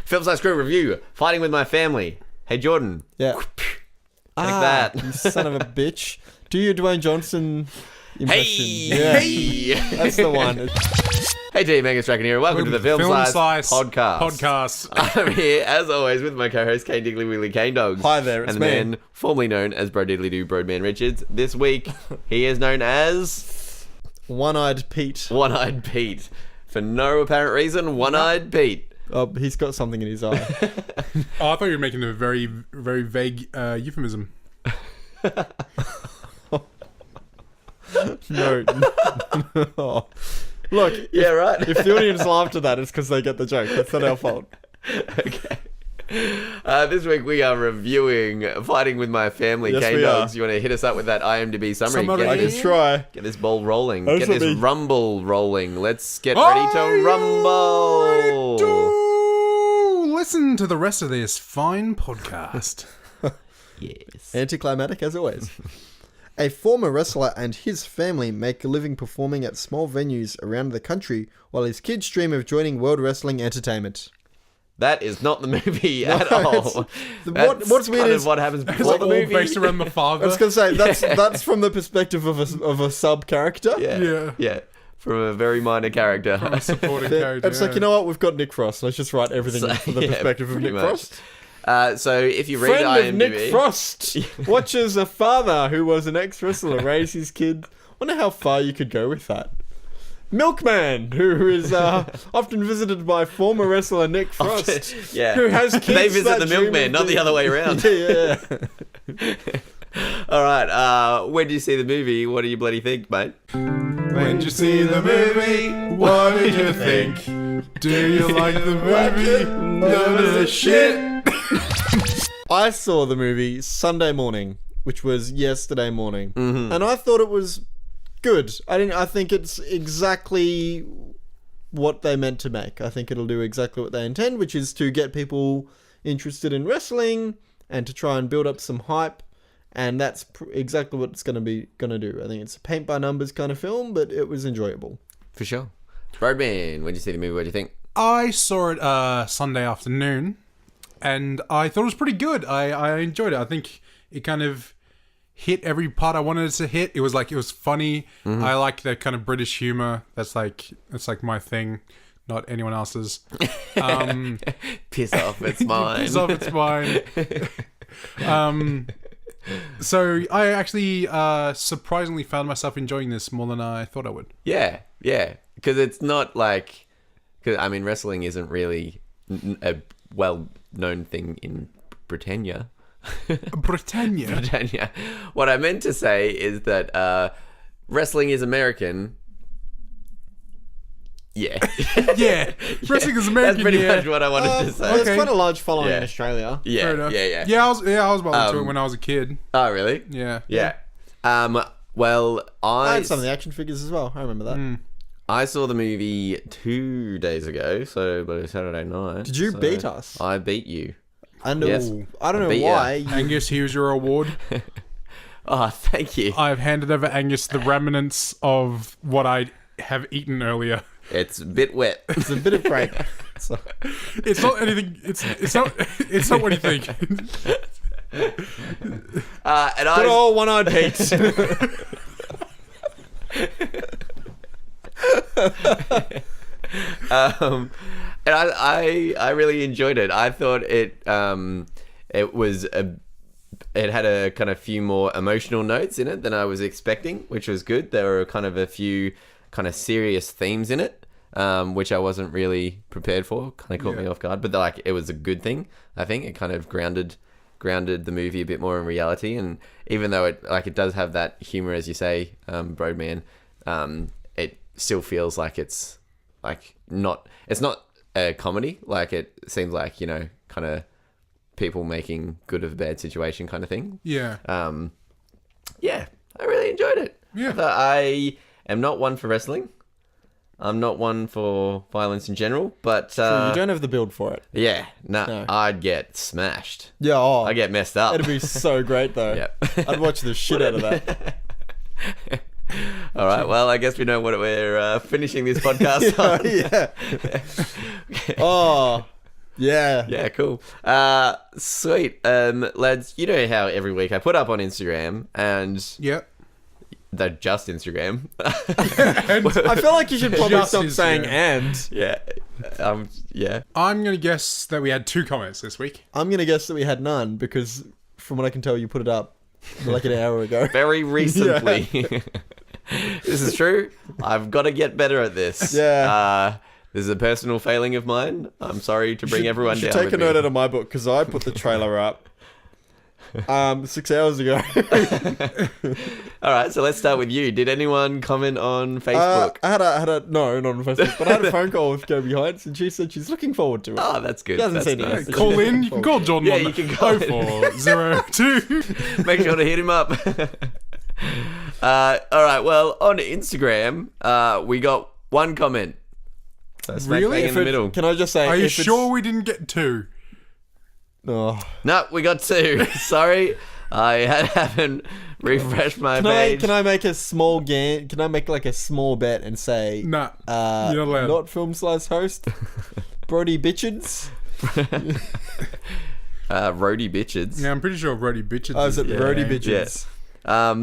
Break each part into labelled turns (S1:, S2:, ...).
S1: Film Size Crew review. Fighting with my family. Hey, Jordan.
S2: Yeah.
S1: Like that.
S2: You son of a bitch. Do your Dwayne Johnson impression.
S1: Hey!
S2: That's the one.
S1: Hey team, Angus Draken here. Welcome to the Film Slice
S3: podcast.
S1: I'm here, as always, with my co-host, Kane Diggly Wiggly Kane Dogs.
S2: Hi there, it's
S1: and
S2: me.
S1: the man formerly known as Bro Diddly Doo Broadman Richards. This week, he is known as...
S2: One-Eyed Pete.
S1: One-Eyed Pete. For no apparent reason, One-Eyed Pete.
S2: Oh, he's got something in his eye.
S3: Oh, I thought you were making a very, very vague euphemism.
S2: No. Oh. Look,
S1: Yeah, right.
S2: if the audience laughed at that, it's because they get the joke. That's not our fault.
S1: Okay. This week we are reviewing Fighting with My Family.
S2: Yes,
S1: Kane
S2: we
S1: Dogs,
S2: are.
S1: you want to hit us up with that IMDb summary?
S3: Summary.
S2: I can try.
S1: Get this ball rolling.
S2: That's
S1: Get
S2: what
S1: this
S2: me-
S1: rumble rolling. Let's get ready to rumble.
S3: Listen to the rest of this fine podcast.
S1: Yes.
S2: Anticlimactic as always. A former wrestler and his family make a living performing at small venues around the country while his kids dream of joining World Wrestling Entertainment.
S1: That is not the movie at all. That's
S2: what's weird
S1: kind
S2: is-
S1: of what happens
S3: It's
S1: before
S3: like
S1: the
S3: all
S1: movie.
S3: based around the
S2: I
S3: father.
S2: was going to say, that's from the perspective of a sub-character.
S1: Yeah.
S3: Yeah.
S1: From a very minor character.
S3: A supporting
S2: It's
S3: character.
S2: like, you know what, we've got Nick Frost. Let's just write everything
S1: So,
S2: from the
S1: yeah,
S2: perspective of
S1: pretty
S2: Nick
S1: much.
S2: Frost.
S1: So if you read
S2: Friend of
S1: IMDb,
S2: Nick Frost watches a father who was an ex-wrestler raise his kid. Wonder how far you could go with that. Milkman, who is often visited by former wrestler Nick Frost,
S1: yeah,
S2: who has kids
S1: they visit
S2: that
S1: the
S2: dream
S1: milkman,
S2: of
S1: not the
S2: being-
S1: other way around.
S2: Yeah.
S1: All right. When did you see the movie? What do you bloody think, mate?
S3: When did you see the movie? What did you think? Do you like the movie? None of the shit.
S2: I saw the movie Sunday morning, which was yesterday morning,
S1: Mm-hmm.
S2: and I thought it was good. I think it's exactly what they meant to make. I think it'll do exactly what they intend, which is to get people interested in wrestling and to try and build up some hype. And that's exactly what it's gonna do. I think it's a paint by numbers kind of film, but it was enjoyable.
S1: For sure. Birdman, when did you see the movie? What do you think?
S3: I saw it Sunday afternoon, and I thought it was pretty good. I enjoyed it. I think it kind of hit every part I wanted it to hit. It was funny. I like that kind of British humor. That's like my thing, not anyone else's.
S1: Piss off, it's mine.
S3: Piss off, it's mine. So I actually surprisingly found myself enjoying this more than I thought I would.
S1: Yeah. Because it's not like... Cause, I mean, wrestling isn't really a well-known thing in Britannia.
S3: Britannia.
S1: Britannia. What I meant to say is that wrestling is American. Yeah.
S3: Yeah. Wrestling is American.
S1: That's pretty
S3: yeah.
S1: much what I wanted to say.
S2: There's
S3: Okay.
S2: quite a large following
S1: Yeah.
S2: in Australia.
S1: Yeah,
S3: Fair enough.
S1: yeah.
S3: Yeah, I was well into it when I was a kid.
S1: Oh, really?
S3: Yeah.
S1: Yeah. Well,
S2: I
S1: I
S2: had some of the action figures as well. I remember that.
S1: I saw the movie 2 days ago, so by Saturday night.
S2: Did you
S1: so
S2: beat us?
S1: I beat you.
S2: And
S1: Yes.
S2: I don't
S1: I
S2: know
S1: beat
S2: why.
S3: Angus, here's your award.
S1: Oh, thank you.
S3: I've handed over Angus the remnants of what I have eaten earlier.
S1: It's a bit wet.
S2: It's a bit of break. So,
S3: It's not anything. It's not what you think.
S1: And
S2: good
S1: I
S2: old one-eyed Pete.
S1: and I really enjoyed it. I thought it had a kind of few more emotional notes in it than I was expecting, which was good. There were kind of a few kind of serious themes in it, which I wasn't really prepared for. Kind of caught me off guard, but like it was a good thing. I think it kind of grounded the movie a bit more in reality, and even though it does have that humor, as you say, Broadman, it still feels like it's not a comedy. Like it seems like, you know, kind of people making good of a bad situation kind of thing.
S3: Yeah.
S1: Yeah, I really enjoyed it.
S3: Yeah.
S1: I am not one for wrestling. I'm not one for violence in general, but
S2: you don't have the build for it.
S1: yeah,
S2: No.
S1: I'd get smashed.
S2: Yeah,
S1: I get messed up.
S2: It'd be so great though.
S1: Yep.
S2: I'd watch the shit out of that.
S1: All right, well, I guess we know what we're finishing this podcast on.
S2: Yeah. Oh, Yeah.
S1: Yeah, cool. Sweet. Lads, you know how every week I put up on Instagram and
S3: Yep.
S1: they're just Instagram.
S2: I feel like you should probably
S3: Just
S2: stop
S3: his,
S2: saying
S3: yeah.
S2: and.
S1: yeah. Yeah.
S3: I'm going to guess that we had 2 comments this week.
S2: I'm going to guess that we had none because from what I can tell, you put it up like an hour ago.
S1: Very recently. This is true. I've got to get better at this.
S2: Yeah.
S1: This is a personal failing of mine. I'm sorry to bring everyone
S2: You should
S1: down.
S2: take a note out of my book because I put the trailer up 6 hours ago.
S1: All right, so let's start with you. Did anyone comment on Facebook?
S2: I had a no, not on Facebook, but I had a phone call with Gobi Heights and she said she's looking forward to it.
S1: Oh, that's good.
S2: She hasn't
S1: That's
S2: seen it
S1: nice.
S2: yet.
S3: Call in. You can call Jordan
S1: Yeah,
S3: on
S1: you can call
S3: 0402.
S1: Make sure to hit him up. All right, well, on Instagram, we got one comment. So smack
S3: Really?
S1: bang in the middle.
S2: Can I just say?
S3: Are you
S2: if it's-
S3: sure we didn't get 2?
S2: Oh.
S1: No, we got 2. Sorry, I haven't refreshed my page.
S2: Can I make a small game? Can I make like a small bet and say?
S3: Nah, you're not allowed.
S2: Not Film Slice host, Brody Bitchins.
S1: Roadie bitches.
S3: Yeah, I'm pretty sure Brody bitches.
S2: Oh, is it
S3: his
S2: Brody
S3: name.
S2: Bitchins?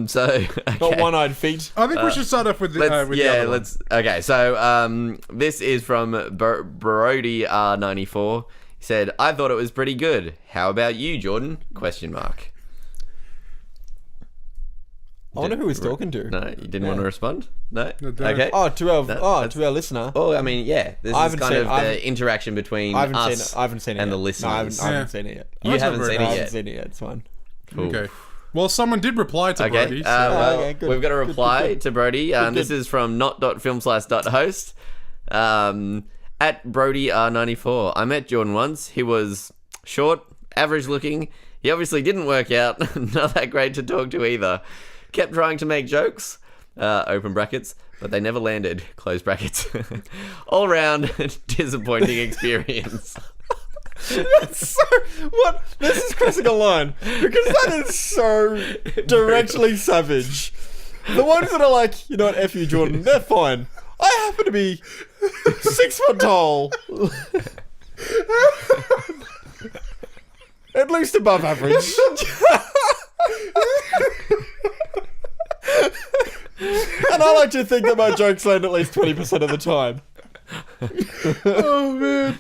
S1: So okay.
S2: Not One-Eyed Feet.
S3: I think we should start off with the, the other one.
S1: Okay, so this is from Brody R94. He said, "I thought it was pretty good. How about you, Jordan?" Question mark.
S2: I wonder who he's talking to.
S1: No, you didn't want to respond? No?
S3: No, don't.
S1: Okay.
S2: Oh, to our
S1: that's-
S2: to our listener.
S1: Oh, I mean, yeah. This
S2: I
S1: is
S2: haven't
S1: kind
S2: seen-
S1: of
S2: I
S1: the
S2: haven't-
S1: interaction between
S2: I haven't
S1: us
S2: seen it. I haven't seen it
S1: and
S2: yet.
S1: the listeners.
S2: No, I haven't
S3: Yeah.
S2: seen it yet.
S1: You
S3: That's not
S1: haven't
S3: very
S1: seen
S2: I
S1: it
S2: haven't
S1: yet.
S2: seen it yet. It's fine.
S1: Cool.
S3: Okay. Well, someone did reply to
S1: Okay,
S3: Brody. So.
S1: well,
S2: okay, good.
S1: we've got a
S2: Good,
S1: reply
S2: good, good.
S1: to Brody. This is from not.filmslice.host. At Brody R94. I met Jordan once. He was short, average looking. He obviously didn't work out. Not that great to talk to either. Kept trying to make jokes, open brackets, but they never landed, close brackets. All round, disappointing experience.
S2: That's so what? This is crossing a line because that is so directly savage. The ones that are like, you know what, F you, Jordan, they're fine. I happen to be 6 foot tall, at least above average. And I like to think that my jokes land at least 20% of the time.
S3: Oh, man.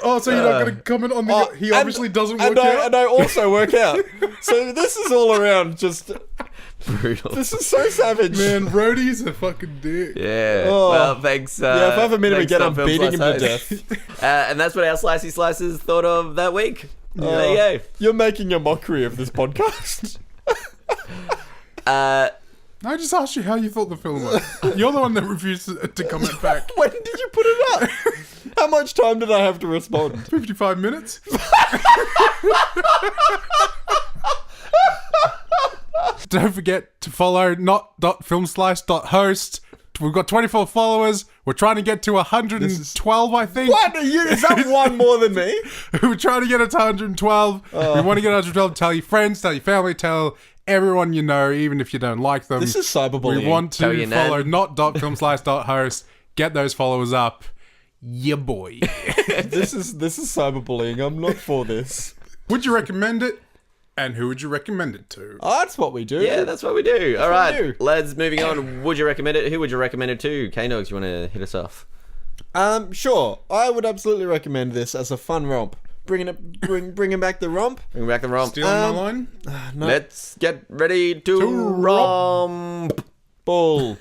S3: Oh, so you're not going to comment on the... he obviously doesn't work out?
S2: And I also work out. So this is all around just...
S1: Brutal.
S2: This is so savage.
S3: Man, Brody's a fucking dick.
S1: Yeah.
S2: Oh.
S1: Well, thanks.
S2: Yeah, if I have a minute
S1: thanks,
S2: again, I'm
S1: Top Film
S2: beating him to
S1: Slice
S2: death.
S1: host. And that's what our Slicey Slices thought of that week. There you go.
S2: You're making a mockery of this podcast.
S3: I just asked you how you thought the film was. You're the one that refused to comment back.
S2: When did you put it up? How much time did I have to respond?
S3: 55 minutes? Don't forget to follow not.filmslice.host. We've got 24 followers. We're trying to get to 112, I think.
S2: What? Is that one more than me?
S3: We're trying to get it to 112. We want to get 112. Tell your friends, tell your family, tell everyone you know, even if you don't like them.
S2: This is cyberbullying.
S3: We want
S1: Tell
S3: to
S1: your
S3: follow
S1: nan.
S3: not.filmslice.host. Get those followers up. Yeah, boy.
S2: This is cyberbullying. I'm not for this.
S3: Would you recommend it? And who would you recommend it to?
S2: Oh, that's what we do.
S1: Yeah, that's what we do. All
S2: what we
S1: right,
S2: do.
S1: lads, moving on. Would you recommend it? Who would you recommend it to? K-Nogs, you want to hit us off?
S2: Sure. I would absolutely recommend this as a fun romp. Bringing back the romp.
S1: Bring back the romp.
S3: Stealing my line?
S2: No.
S1: Let's get ready to romp.
S2: Bull.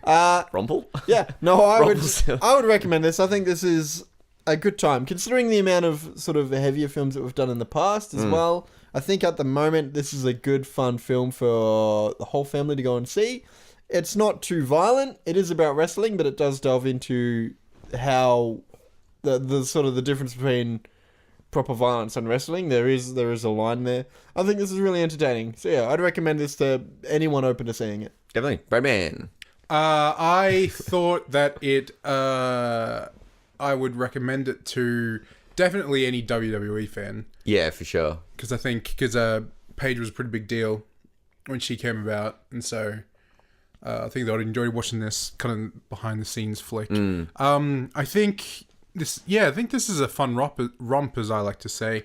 S1: Rumple?
S2: Yeah. No, I
S1: Rumpelstiltskin.
S2: would recommend this. I think this is a good time, considering the amount of sort of heavier films that we've done in the past as well. I think at the moment this is a good, fun film for the whole family to go and see. It's not too violent. It is about wrestling, but it does delve into how the sort of the difference between proper violence and wrestling. There is a line there. I think this is really entertaining. So yeah, I'd recommend this to anyone open to seeing it.
S1: Definitely. Bradman.
S3: I thought that I would recommend it to definitely any WWE fan.
S1: Yeah, for sure.
S3: Because Paige was a pretty big deal when she came about. And so I think that I'd enjoy watching this kind of behind the scenes flick. I think I think this is a fun romp, as I like to say.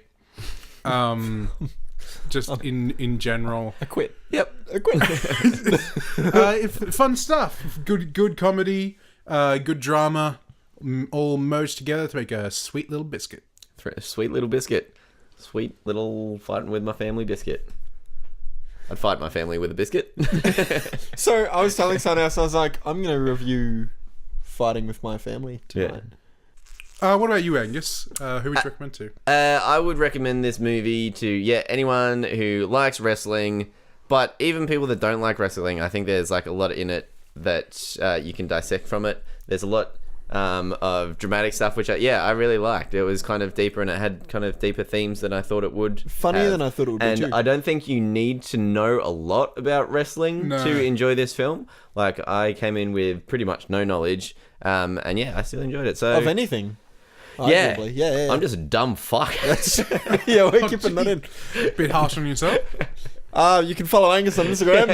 S3: Just in general.
S2: I quit.
S1: Yep.
S2: I quit.
S3: Fun stuff. Good comedy, good drama, all merged together to make a sweet little biscuit.
S1: Sweet little biscuit. Sweet little fighting with my family biscuit. I'd fight my family with a biscuit.
S2: So I was telling someone else, I was like, I'm going to review Fighting with My Family tonight.
S3: What about you, Angus? Who would you recommend to?
S1: I would recommend this movie to anyone who likes wrestling, but even people that don't like wrestling. I think there's like a lot in it that you can dissect from it. There's a lot of dramatic stuff, which I really liked. It was kind of deeper, and it had kind of deeper themes than I thought it would.
S2: Funnier than I thought it would be,
S1: and
S2: too.
S1: I don't think you need to know a lot about wrestling to enjoy this film. Like, I came in with pretty much no knowledge, and I still enjoyed it. So
S2: Of anything.
S1: yeah.
S2: Arguably. Yeah.
S1: I'm just a dumb fuck.
S2: Yeah, we're keeping that in.
S3: Bit harsh on yourself.
S2: You can follow Angus on Instagram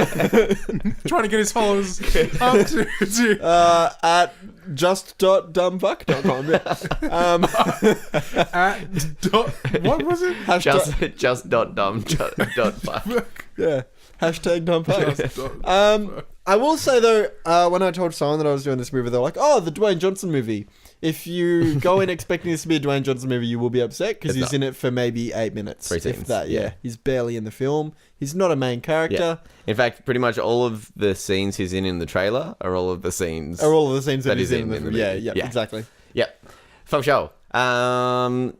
S3: Trying to get his followers up to
S2: at just.dumbfuck.com.
S3: what was it?
S1: just dot dumb dot fuck.
S2: Yeah. Hashtag dumbfuck. I will say though, when I told someone that I was doing this movie, they're like, "Oh, the Dwayne Johnson movie." If you go in expecting this to be a Dwayne Johnson movie, you will be upset because he's in it for maybe 8 minutes.
S1: 3
S2: if
S1: scenes.
S2: that, yeah. He's barely in the film. He's not a main character.
S1: In fact, pretty much all of the scenes he's in the trailer are all of the scenes.
S2: Are all of the scenes that
S1: That
S2: he's
S1: he's
S2: in the
S1: in
S2: movie.
S1: the
S2: Yeah,
S1: movie. Yeah.
S2: exactly.
S1: Yep. Fun show.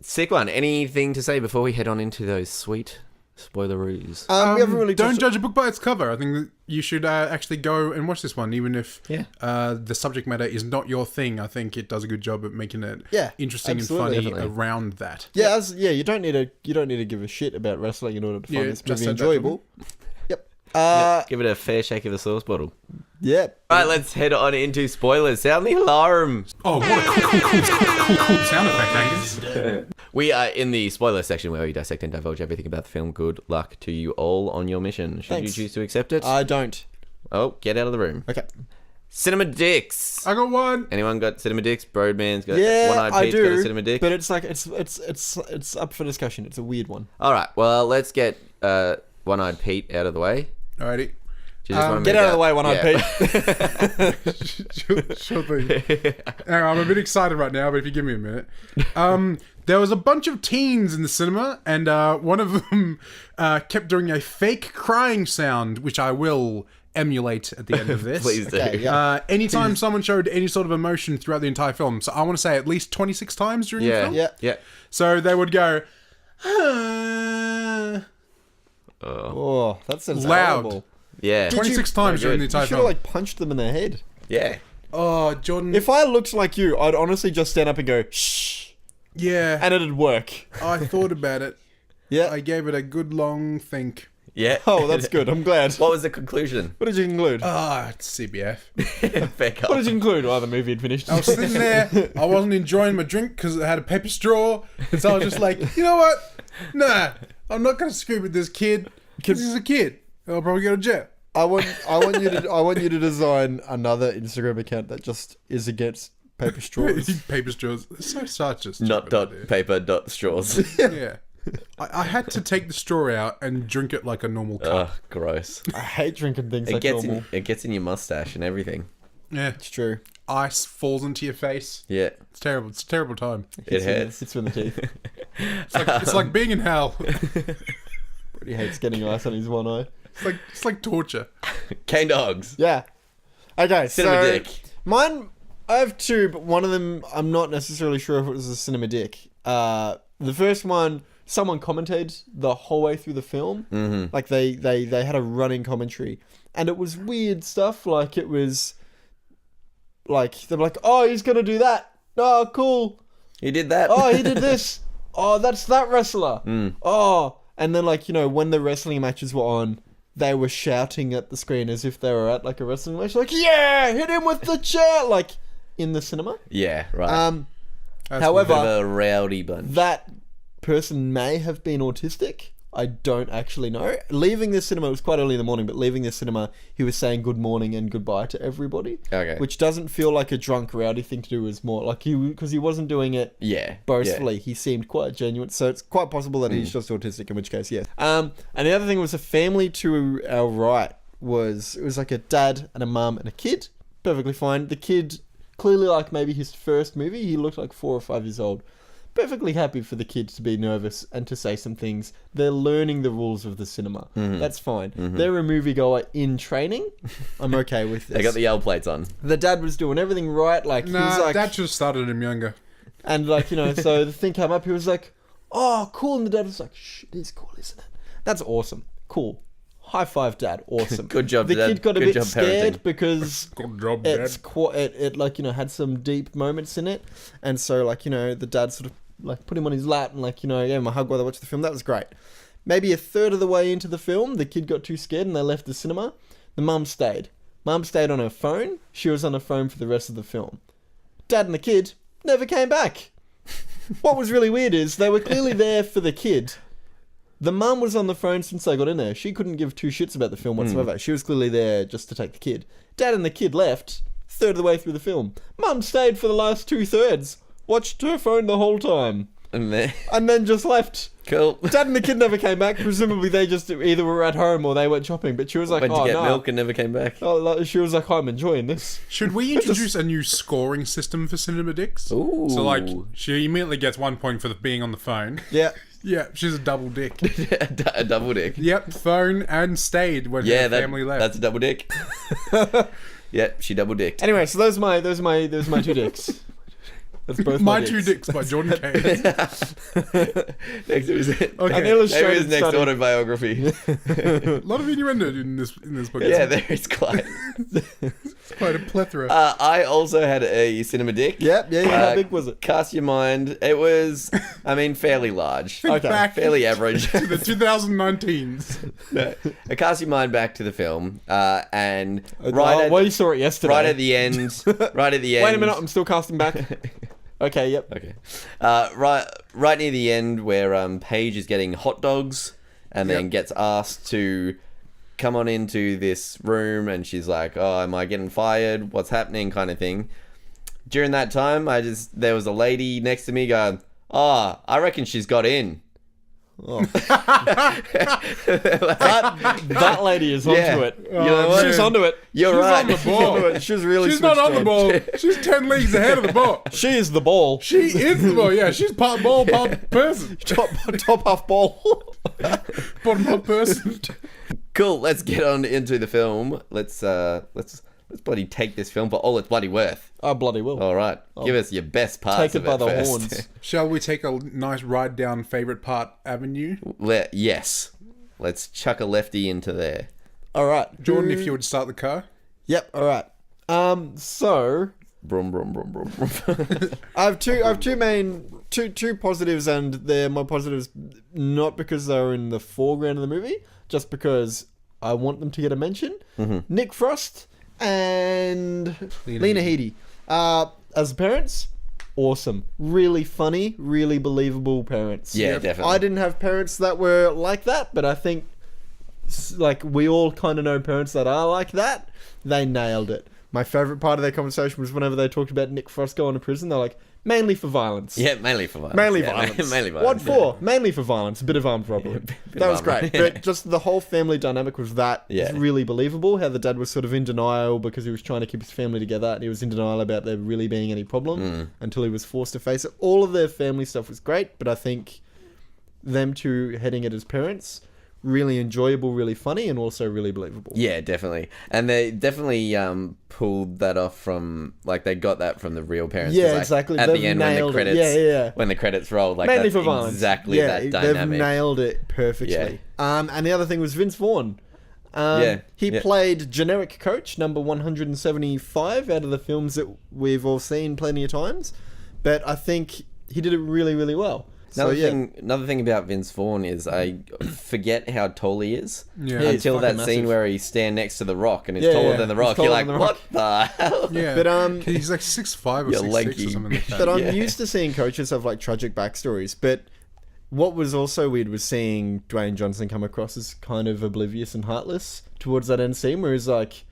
S1: Sick one. Anything to say before we head on into those sweet spoileroos?
S2: We haven't really
S3: Don't
S2: touched-
S3: judge a book by its cover. I think that you should actually go and watch this one, even if the subject matter is not your thing. I think it does a good job at making it interesting
S2: absolutely.
S3: and funny
S1: Definitely.
S3: around that.
S2: Yeah, you don't need to give a shit about wrestling in order to find
S3: Yeah,
S2: this
S3: just
S2: movie
S3: said that,
S2: enjoyable. Yep.
S1: Give it a fair shake of the sauce bottle.
S2: Yeah.
S1: All right, let's head on into spoilers. Sound the alarm.
S3: Oh, what a cool sound effect, Angus.
S1: We are in the spoiler section where we dissect and divulge everything about the film. Good luck to you all on your mission. Should
S2: Thanks.
S1: you choose to accept it?
S2: I don't.
S1: Oh, get out of the room.
S2: Okay.
S1: Cinema Dicks.
S3: I got one.
S1: Anyone got Cinema Dicks? Broadman's got
S2: Yeah,
S1: One-Eyed
S2: I
S1: Pete's got a
S2: do.
S1: Cinema Dick.
S2: But it's like it's up for discussion. It's a weird one.
S1: All right, well, let's get One-Eyed Pete out of the way.
S3: Alrighty.
S1: Do you just wanna
S2: Get
S1: make
S2: out of the way, One-Eyed
S1: Yeah.
S3: Sure thing. I'm a bit excited right now, but if you give me a minute. There was a bunch of teens in the cinema, and one of them kept doing a fake crying sound, which I will emulate at the end of this.
S1: Please do.
S2: Okay, yeah.
S3: Anytime someone showed any sort of emotion throughout the entire film, so I want to say at least 26 times during the
S1: Yeah.
S3: film.
S2: Yeah.
S3: So they would go, "Ah."
S2: Oh, that sounds
S3: Loud.
S2: horrible.
S1: Yeah.
S3: 26 times during the
S2: You
S3: entire
S2: should have
S3: film.
S2: like punched them in their head.
S1: Yeah.
S3: Oh, Jordan.
S2: If I looked like you, I'd honestly just stand up and go shh,
S3: Yeah.
S2: and it'd work.
S3: I thought about it.
S2: Yeah.
S3: I gave it a good long think.
S1: Yeah.
S2: Oh, that's good. I'm glad.
S1: What was the conclusion?
S2: What did you conclude?
S3: Ah, it's CBF.
S1: Fair call.
S2: What did you conclude? Oh, the movie had finished.
S3: I was sitting there. I wasn't enjoying my drink because it had a paper straw. And so I was just like, you know what? Nah, I'm not going to screw with this kid. Because he's a kid. I'll probably go to jail.
S2: I want you to design another Instagram account that just is against paper straws.
S3: Paper straws. It's such a
S1: Not
S3: stupid
S1: dot
S3: idea.
S1: paper dot straws.
S3: Yeah. I had to take the straw out and drink it like a normal cup.
S1: Ugh, gross.
S2: I hate drinking things
S1: It
S2: like
S1: gets
S2: normal.
S1: it gets in your mustache and everything.
S3: Yeah.
S2: It's true.
S3: Ice falls into your face.
S1: Yeah.
S3: It's terrible. It's a terrible time.
S1: It hurts.
S2: It's in the teeth.
S3: It's like being in hell.
S2: He hates getting ice on his one eye.
S3: It's like torture.
S1: Cane dogs.
S2: Yeah. Okay,
S1: Cinema
S2: so
S1: Dick.
S2: mine, I have two, but one of them I'm not necessarily sure if it was a Cinema Dick. The first one, someone commented the whole way through the film. Mm-hmm. Like they had a running commentary, and it was weird stuff. Like it was, like they were like, "Oh, he's gonna do that. Oh, cool.
S1: He did that.
S2: Oh, he did this. Oh, that's that wrestler. Oh." And then, like, you know, when the wrestling matches were on, they were shouting at the screen as if they were at, like, a wrestling match. Like, yeah, hit him with the chair. Like, in the cinema.
S1: Yeah, right.
S3: That's
S2: However,
S1: Bit of a rowdy bunch.
S2: that person may have been autistic. I don't actually know. Leaving the cinema, it was quite early in the morning, but leaving the cinema, he was saying good morning and goodbye to everybody.
S1: Okay.
S2: Which doesn't feel like a drunk, rowdy thing to do. Is more like because he wasn't doing it
S1: Yeah.
S2: boastfully. He seemed quite genuine. So it's quite possible that he's just autistic, in which case, yes. And the other thing was a family to our right it was like a dad and a mum and a kid. Perfectly fine. The kid, clearly like maybe his first movie, he looked like 4 or 5 years old. Perfectly happy for the kid to be nervous and to say some things. They're learning the rules of the cinema. That's fine. They're a moviegoer in training. I'm okay with this.
S1: They got the L plates on.
S2: The dad was doing everything right. Like he was like,
S3: that just started him younger.
S2: and like so the thing came up. He was like, "Oh, cool," and the dad was like, "Shh, it is cool, isn't it?" That's awesome. Cool. High five, Dad. Awesome.
S1: Good job,
S2: The
S1: Dad.
S2: kid got a
S1: Good
S2: bit
S1: job
S2: scared
S1: parenting.
S2: because
S3: Good job,
S2: it's
S3: Dad.
S2: quite it like had some deep moments in it, and so like the dad sort of like put him on his lap and like gave him a hug while they watched the film. That was great. Maybe a third of the way into the film, the kid got too scared and they left the cinema. The mum stayed. Mum stayed on her phone. She was on her phone for the rest of the film. Dad and the kid never came back. What was really weird is they were clearly there for the kid. The mum was on the phone since they got in there. She couldn't give two shits about the film whatsoever. She was clearly there just to take the kid. Dad and the kid left third of the way through the film. Mum stayed for the last 2/3. Watched her phone the whole time.
S1: And then,
S2: And then just left.
S1: cool.
S2: Dad and the kid never came back. Presumably they just either were at home or they went shopping. But she was like,
S1: Went to
S2: oh,
S1: get
S2: no.
S1: milk and never came back.
S2: She was like, I'm enjoying this.
S3: Should we introduce a new scoring system for Cinema Dicks?
S1: Ooh.
S3: So, like, she immediately gets 1 point for being on the phone.
S2: Yeah.
S3: Yeah, she's a double dick.
S1: A double dick.
S3: Yep, phone and stayed when
S1: Yeah,
S3: her family left.
S1: that's a double dick. Yep, she double dicked.
S2: Anyway, so those are my 2 dicks. That's both
S3: My
S2: my
S3: Two
S2: dicks.
S3: Dicks by Jordan Kane.
S1: Next was it.
S3: Okay.
S2: An
S1: Maybe
S2: illustrated
S1: his next
S2: study.
S1: autobiography.
S3: A lot of innuendo in this book.
S1: Yeah, there is quite.
S3: It's quite a plethora.
S1: I also had a cinema dick.
S2: Yep, yeah. How big was it?
S1: Cast your mind. It was, fairly large.
S3: Think
S2: okay,
S3: back
S1: Fairly average.
S3: to the 2019s.
S1: I cast your mind back to the film, and
S2: Well, you saw it yesterday.
S1: right at the end. Right at the end.
S2: Wait a minute, I'm still casting back. Okay, yep.
S1: Okay. Right near the end where Paige is getting hot dogs and then
S3: Yep.
S1: gets asked to come on into this room and she's like, "Oh, am I getting fired? What's happening?" kind of thing. During that time, there was a lady next to me going, "Oh, I reckon she's got in."
S2: Oh. that lady is onto
S1: Yeah.
S2: it.
S1: You know what?
S2: She's onto it.
S1: You're
S3: She's
S1: right.
S3: on the ball.
S2: She's really
S3: She's not
S2: switched
S3: on the ball. She's 10 leagues ahead of the ball.
S2: She is the ball.
S3: She is the ball. Yeah, she's part ball, part person.
S2: top half ball.
S3: Bottom half person.
S1: Cool. Let's get on into the film. Let's bloody take this film for all it's bloody worth.
S2: I bloody will.
S1: All right. Give us your best parts
S2: Take it
S1: of
S2: by
S1: it
S2: the
S1: first.
S2: horns.
S3: Shall we take a nice ride down favorite part avenue?
S1: Yes. Let's chuck a lefty into there.
S2: All right,
S3: Jordan, if you would start the car.
S2: Yep. All right. So
S1: Brum brum brum brum. brum.
S2: I have two main positives, and they're my positives not because they're in the foreground of the movie, just because I want them to get a mention. Nick Frost and Lena Headey. As parents, awesome. Really funny, really believable parents.
S1: Yeah, definitely.
S2: I didn't have parents that were like that, but I think like we all kind of know parents that are like that. They nailed it. My favorite part of their conversation was whenever they talked about Nick Frost going to prison. They're like, mainly for violence.
S1: Yeah, mainly for violence.
S2: Mainly
S1: Yeah,
S2: violence.
S1: Mainly violence.
S2: What for? Mainly for violence. A bit of armed robbery. That was
S1: of armed
S2: great. But just the whole family dynamic was that.
S1: Yeah.
S2: It's really believable. How the dad was sort of in denial because he was trying to keep his family together, and he was in denial about there really being any problem until he was forced to face it. All of their family stuff was great, but I think them two heading it as parents, really enjoyable, really funny, and also really believable.
S1: Yeah, definitely. And they definitely pulled that off from, like, they got that from the real parents. 'Cause,
S2: Yeah,
S1: like,
S2: exactly.
S1: At
S2: They've
S1: the end when the
S2: nailed it.
S1: credits,
S2: Yeah.
S1: when the credits rolled, like,
S2: Mainly
S1: that's
S2: for violence.
S1: exactly
S2: Yeah,
S1: that dynamic.
S2: They've nailed it perfectly. And the other thing was Vince Vaughn.
S1: Yeah,
S2: He
S1: yeah.
S2: played generic coach number 175 out of the films that we've all seen plenty of times, but I think he did it really, really well.
S1: Another thing about Vince Vaughn is I forget how tall he is
S3: Yeah.
S2: He's
S1: until that
S2: fucking
S1: scene
S2: massive.
S1: where he stand next to the rock and is
S2: Yeah,
S1: taller
S2: yeah.
S1: than the
S2: He's
S1: rock. You're
S2: taller
S1: like,
S2: than the
S1: what the hell?
S3: Yeah.
S2: But,
S3: he's like 6'5" or
S1: You're
S3: 6'6"
S1: lanky.
S3: or something like that.
S2: But I'm
S1: Yeah.
S2: used to seeing coaches have like tragic backstories, but what was also weird was seeing Dwayne Johnson come across as kind of oblivious and heartless towards that end scene, where he's like,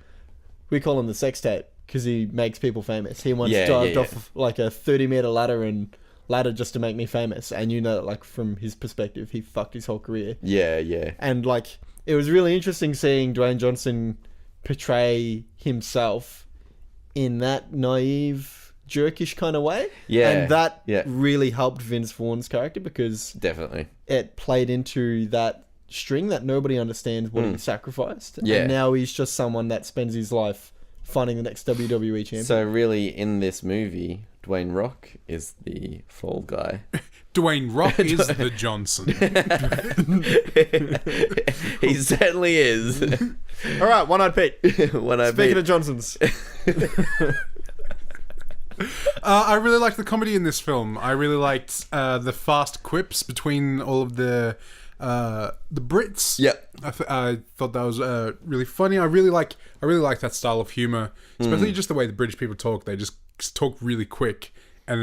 S2: we call him the sex tape because he makes people famous. He once dived off like a 30-meter ladder just to make me famous, and you know that, like, from his perspective, he fucked his whole career.
S1: Yeah.
S2: And like, it was really interesting seeing Dwayne Johnson portray himself in that naive, jerkish kind of way.
S1: Yeah.
S2: And that really helped Vince Vaughn's character, because
S1: Definitely.
S2: it played into that string that nobody understands what he sacrificed.
S1: Yeah.
S2: And now he's just someone that spends his life finding the next WWE champion.
S1: So really, in this movie, Dwayne Rock is the fall guy.
S3: Dwayne Rock is the Johnson.
S1: He certainly is.
S2: All right, One-Eyed Pete.
S1: One-Eyed
S2: Speaking
S1: Pete.
S2: of Johnsons.
S3: I really liked the comedy in this film. I really liked the fast quips between all of the Brits.
S1: Yep.
S3: I thought that was really funny. I really like that style of humor, especially just the way the British people talk. They just talk really quick, and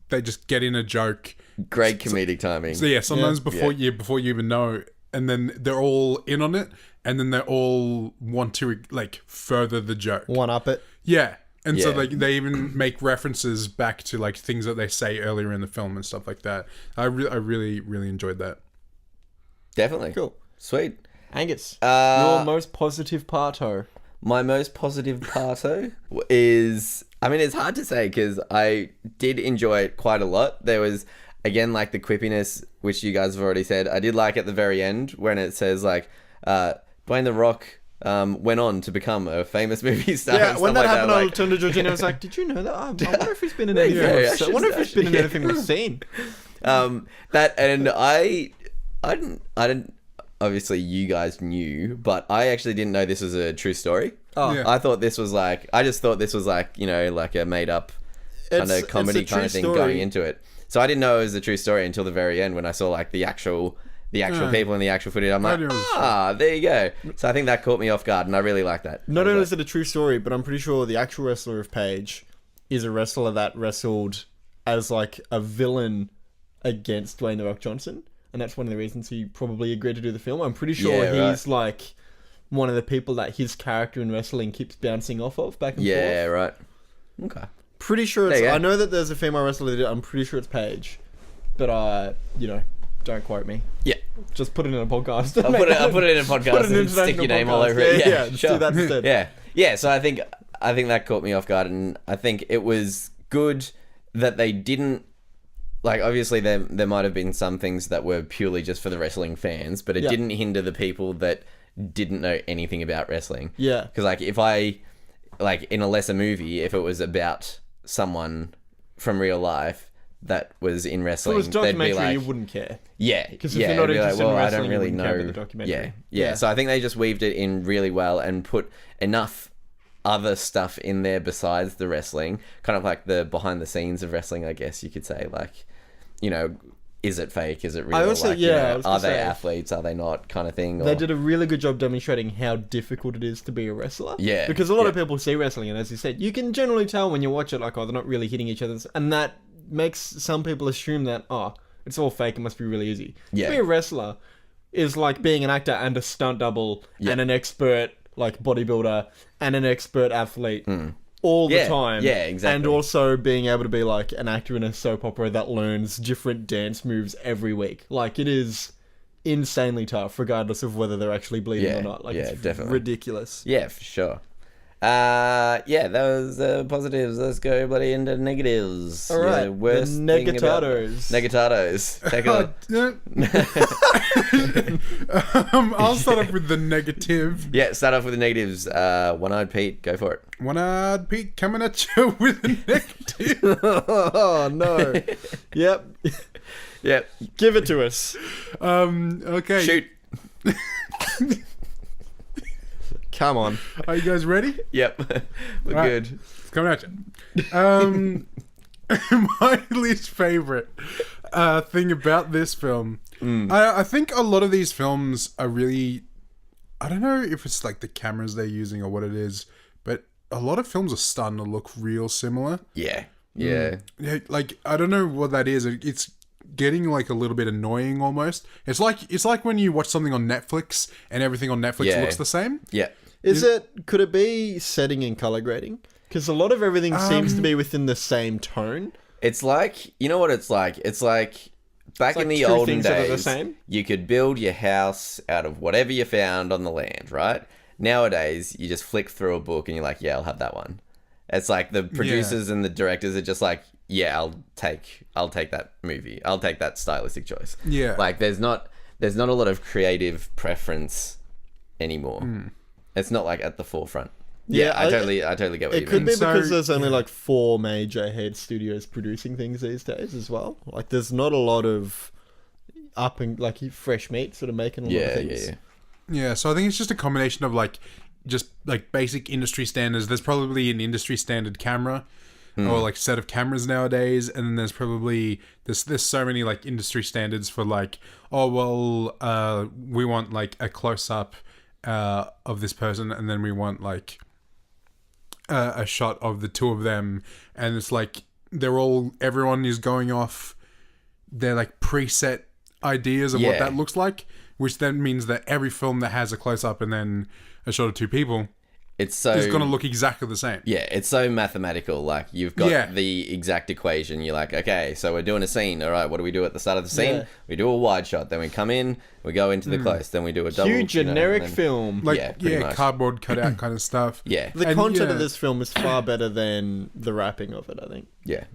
S3: they just get in a joke.
S1: Great comedic timing.
S3: So yeah, sometimes before you even know, and then they're all in on it, and then they all want to like further the joke.
S2: One up it.
S3: Yeah. And so
S1: Yeah.
S3: like they even make references back to like things that they say earlier in the film and stuff like that. I really enjoyed that.
S1: Definitely.
S2: Cool.
S1: Sweet.
S2: Angus,
S1: Uh,
S2: your most positive parto.
S1: My most positive parto is, I mean, it's hard to say because I did enjoy it quite a lot. There was, again, like the quippiness, which you guys have already said. I did like at the very end when it says like, Dwayne The Rock went on to become a famous movie star.
S2: Yeah,
S1: and
S2: when
S1: stuff
S2: that
S1: like
S2: happened, I
S1: like,
S2: turned to Georgina and I was like, did you know that? I wonder if he's been in anything.
S1: Yeah,
S2: I wonder if he's been in
S1: actually-
S2: anything we've seen.
S1: that, and I didn't, obviously you guys knew, but I actually didn't know this was a true story.
S2: Oh.
S3: Yeah.
S1: I thought this was like, I just thought this was like, you know, like a made up kind
S2: It's
S1: of comedy
S2: a true
S1: kind of thing
S2: story.
S1: going into it. So I didn't know it was a true story until the very end when I saw like the actual people in the actual footage. I'm like,
S3: I knew it was
S1: there you go. So I think that caught me off guard, and I really like that.
S2: Not
S1: I
S2: only
S1: was
S2: is it a true story, but I'm pretty sure the actual wrestler of Paige is a wrestler that wrestled as like a villain against Dwayne The Rock Johnson. And that's one of the reasons he probably agreed to do the film. I'm pretty sure
S1: Yeah,
S2: he's like one of the people that his character in wrestling keeps bouncing off of back and
S1: yeah,
S2: forth.
S1: right. Okay.
S2: Pretty sure it's...
S1: There you go.
S2: I know that there's a female wrestler that did it. I'm pretty sure it's Paige. But, don't quote me.
S1: Yeah.
S2: Just put it in a podcast.
S1: I'll put it in a podcast
S2: Put it in
S1: and stick
S2: international
S1: your name all
S2: podcast.
S1: over it.
S2: Yeah, yeah, just do that instead.
S1: Yeah. So I think that caught me off guard, and I think it was good that they didn't, like, obviously there might have been some things that were purely just for the wrestling fans, but it
S2: Yeah.
S1: didn't hinder the people that didn't know anything about wrestling.
S2: Yeah.
S1: Because like if I, like in a lesser movie, if it was about someone from real life that was in
S2: If it
S1: wrestling,
S2: was
S1: they'd be
S2: documentary,
S1: like,
S2: you wouldn't care.
S1: yeah,
S2: 'Cause if
S1: yeah,
S2: you're not
S1: it'd be
S2: interested in
S1: I don't
S2: wrestling, you
S1: really
S2: wouldn't care
S1: know.
S2: about the documentary.
S1: Yeah.
S2: Yeah.
S1: So I think they just weaved it in really well and put enough other stuff in there besides the wrestling, kind of like the behind the scenes of wrestling, I guess you could say. Like, you know, is it fake? Is it real?
S2: I also-
S1: like,
S2: yeah,
S1: you
S2: I
S1: know,
S2: was gonna
S1: are they
S2: say-
S1: athletes? Are they not? Kind of thing. Or,
S2: They did a really good job demonstrating how difficult it is to be a wrestler.
S1: Yeah,
S2: Because a lot of
S1: yeah.
S2: people see wrestling, and as you said, you can generally tell when you watch it, like, oh, they're not really hitting each other. And that makes some people assume that, oh, it's all fake, it must be really easy.
S1: Yeah.
S2: To be a wrestler is like being an actor and a stunt double and an expert, like, bodybuilder and an expert athlete. All the
S1: Yeah,
S2: time.
S1: yeah, exactly.
S2: And also being able to be like an actor in a soap opera that learns different dance moves every week. Like, it is insanely tough, regardless of whether they're actually bleeding
S1: Yeah,
S2: or not. Like,
S1: yeah,
S2: it's
S1: definitely.
S2: ridiculous.
S1: Yeah, for sure. Yeah, that was positives. Let's go bloody into negatives.
S2: All right,
S1: Yeah, worst
S2: the
S1: thing about-
S2: negatados.
S1: Negatados. Take a
S3: I'll start off with the negative.
S1: Yeah, start off with the negatives. One-Eyed Pete, go for it.
S3: One-Eyed Pete coming at you with a negative.
S2: Oh, no. Yep.
S1: Yep.
S2: Give it to us.
S3: Okay.
S1: Shoot.
S2: Come on.
S3: Are you guys ready?
S1: Yep. We're
S3: Right.
S1: good.
S3: It's coming at you. My least favorite thing about this film, I think a lot of these films are really, I don't know if it's like the cameras they're using or what it is, but a lot of films are starting to look real similar.
S1: Yeah. Yeah.
S3: Yeah, like I don't know what that is. It's getting like a little bit annoying almost. It's like when you watch something on Netflix and everything on Netflix
S1: Yeah.
S3: looks the same.
S1: Yeah.
S2: Could it be setting and color grading? Because a lot of everything seems to be within the same tone.
S1: It's like, you know what it's like? It's like back in
S2: like
S1: the
S2: two
S1: olden
S2: things that are the
S1: days,
S2: same?
S1: you could build your house out of whatever you found on the land, right? Nowadays, you just flick through a book and you're like, yeah, I'll have that one. It's like the producers and the directors are just like, yeah, I'll take that movie. I'll take that stylistic choice.
S3: Yeah.
S1: Like there's not a lot of creative preference anymore. It's not like at the forefront.
S2: Yeah,
S1: I totally get what
S2: It
S1: you
S2: could
S1: mean.
S2: be
S3: So-
S2: because there's only like 4 major head studios producing things these days as well. Like there's not a lot of up and like fresh meat sort of making a lot of things.
S1: Yeah.
S3: Yeah, so I think it's just a combination of like just like basic industry standards. There's probably an industry standard camera or like set of cameras nowadays, and then there's probably there's so many like industry standards for like, oh well, we want like a close up of this person, and then we want like a shot of the two of them, and it's like everyone is going off their like preset ideas of what
S1: Yeah.
S3: that looks like, which then means that every film that has a close up and then a shot of two people
S1: It's so
S3: is going to look exactly the same.
S1: Yeah, it's so mathematical. Like you've got
S3: Yeah.
S1: the exact equation. You're like, okay, so we're doing a scene. All right, what do we do at the start of the scene?
S2: Yeah.
S1: We do a wide shot. Then we come in. We go into the close. Then we do a double.
S2: Huge
S1: you know,
S2: generic
S1: and then-
S2: film.
S3: Like
S1: Yeah, pretty much.
S3: cardboard cutout kind of stuff.
S1: Yeah,
S2: The
S3: And,
S2: content
S3: yeah.
S2: of this film is far better than the wrapping of it, I think.
S1: yeah.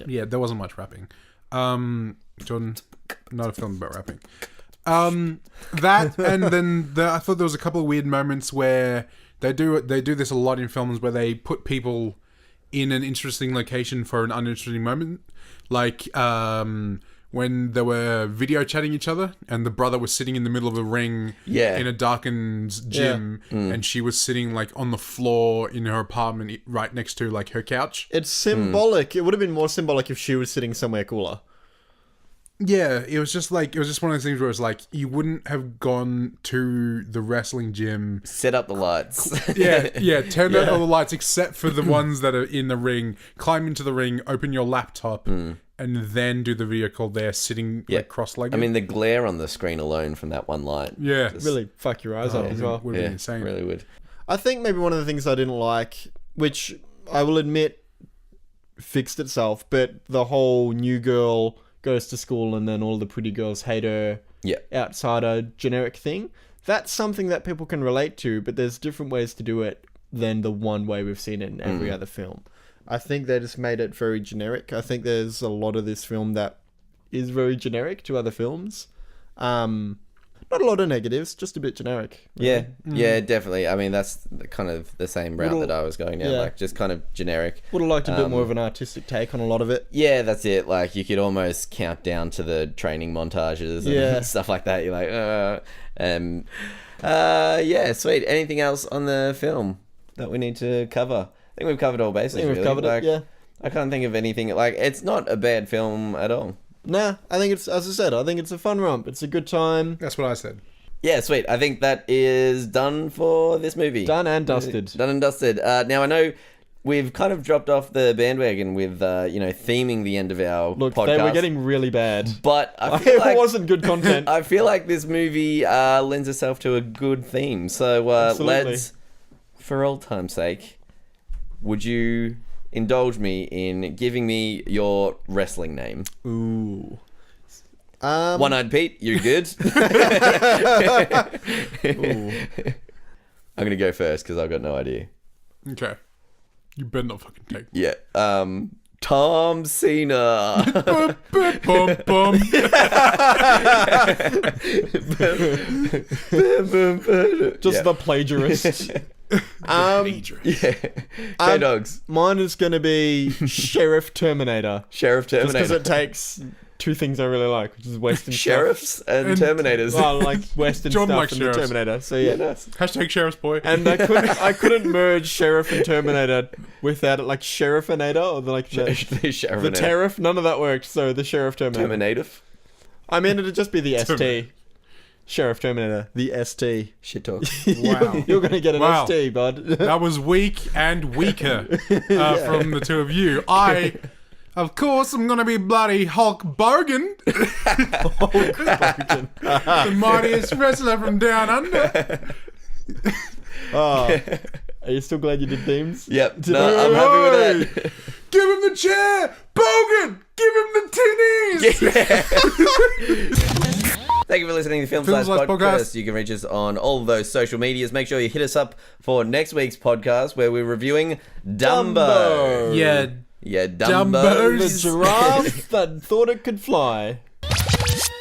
S3: Yeah, there wasn't much rapping. Jordan, not a film about rapping. That and then I thought there was a couple of weird moments where they do this a lot in films where they put people in an interesting location for an uninteresting moment, like when they were video chatting each other and the brother was sitting in the middle of a ring
S1: Yeah.
S3: in a darkened gym and she was sitting like on the floor in her apartment right next to like her couch.
S2: It's symbolic. It would have been more symbolic if she was sitting somewhere cooler.
S3: Yeah, it was just one of those things where it's like you wouldn't have gone to the wrestling gym.
S1: Set up the lights.
S3: Yeah, turn out all the lights except for the ones that are in the ring. Climb into the ring, open your laptop, and then do the video call there, sitting like cross-legged.
S1: I mean, the glare on the screen alone from that one light.
S3: yeah,
S1: just-
S2: Really fuck your eyes up as well.
S3: would be
S1: Yeah,
S3: insane.
S1: really would.
S2: I think maybe one of the things I didn't like, which I will admit fixed itself, but the whole new girl goes to school and then all the pretty girls hate her
S1: Yeah.
S2: outsider generic thing. That's something that people can relate to, but there's different ways to do it than the one way we've seen it in every other film. I think they just made it very generic. I think there's a lot of this film that is very generic to other films. Not a lot of negatives, just a bit generic.
S1: Yeah, yeah, definitely. I mean, that's kind of the same route that I was going down,
S2: yeah.
S1: like just kind of generic.
S2: Would have liked a bit more of an artistic take on a lot of it.
S1: Yeah, that's it. Like you could almost count down to the training montages and
S2: Yeah.
S1: stuff like that. You're like, yeah, sweet. Anything else on the film that we need to cover? I think we've covered all bases.
S2: I think we've
S1: really.
S2: covered
S1: Like,
S2: it, yeah.
S1: I can't think of anything. Like, it's not a bad film at all.
S2: Nah, I think it's, as I said, I think it's a fun romp. It's a good time.
S3: That's what I said.
S1: Yeah, sweet. I think that is done for this movie.
S2: Done and dusted.
S1: Done and dusted. Now I know we've kind of dropped off the bandwagon with theming the end of our
S2: Look,
S1: podcast.
S2: they were getting really bad.
S1: but I feel like
S2: It wasn't good content.
S1: I feel like this movie lends itself to a good theme. So
S2: Absolutely.
S1: lads, for old time's sake, would you indulge me in giving me your wrestling name?
S2: Ooh.
S1: One-Eyed Pete, you good? I'm gonna go first because I've got no idea.
S3: Okay, you better not fucking take.
S1: Yeah. Tom Cena.
S3: Bum, bum.
S2: Just the plagiarist.
S1: Yeah. K-Dogs.
S2: Mine is going to be Sheriff Terminator.
S1: Sheriff
S2: Just because
S1: Terminator.
S2: it takes two things I really like, which is Western
S1: Sheriffs and Terminators.
S2: stuff. Well, like Western
S3: John
S2: stuff
S3: likes
S2: and the
S3: sheriffs.
S2: Terminator. So yeah.
S1: Nice.
S3: Hashtag sheriff's boy.
S2: And I couldn't merge Sheriff and Terminator without it, like Sheriffinator or
S1: The Sheriff.
S2: the Tariff. None of that worked. So the Sheriff Terminator.
S1: Terminator.
S2: I mean, it'd just be the ST. Sheriff Terminator. The ST.
S1: Shit talk.
S3: Wow.
S2: You're gonna get an
S3: Wow.
S2: ST, bud.
S3: That was weak and weaker from the two of you. I Of course, I'm gonna be bloody Hulk Bogan, the mightiest wrestler from down under.
S2: Oh, are you still glad you did themes?
S1: Yep. No, I'm happy with that.
S3: Give him the chair, Bogan. Give him the tinnies.
S1: Thank you for listening to Film
S3: Film
S1: Slice
S3: Slice
S1: Podcast.
S3: Podcast.
S1: You can reach us on all of those social medias. Make sure you hit us up for next week's podcast where we're reviewing Dumbo.
S3: Yeah,
S1: Yeah,
S3: Dumbos.
S2: The giraffe that thought it could fly.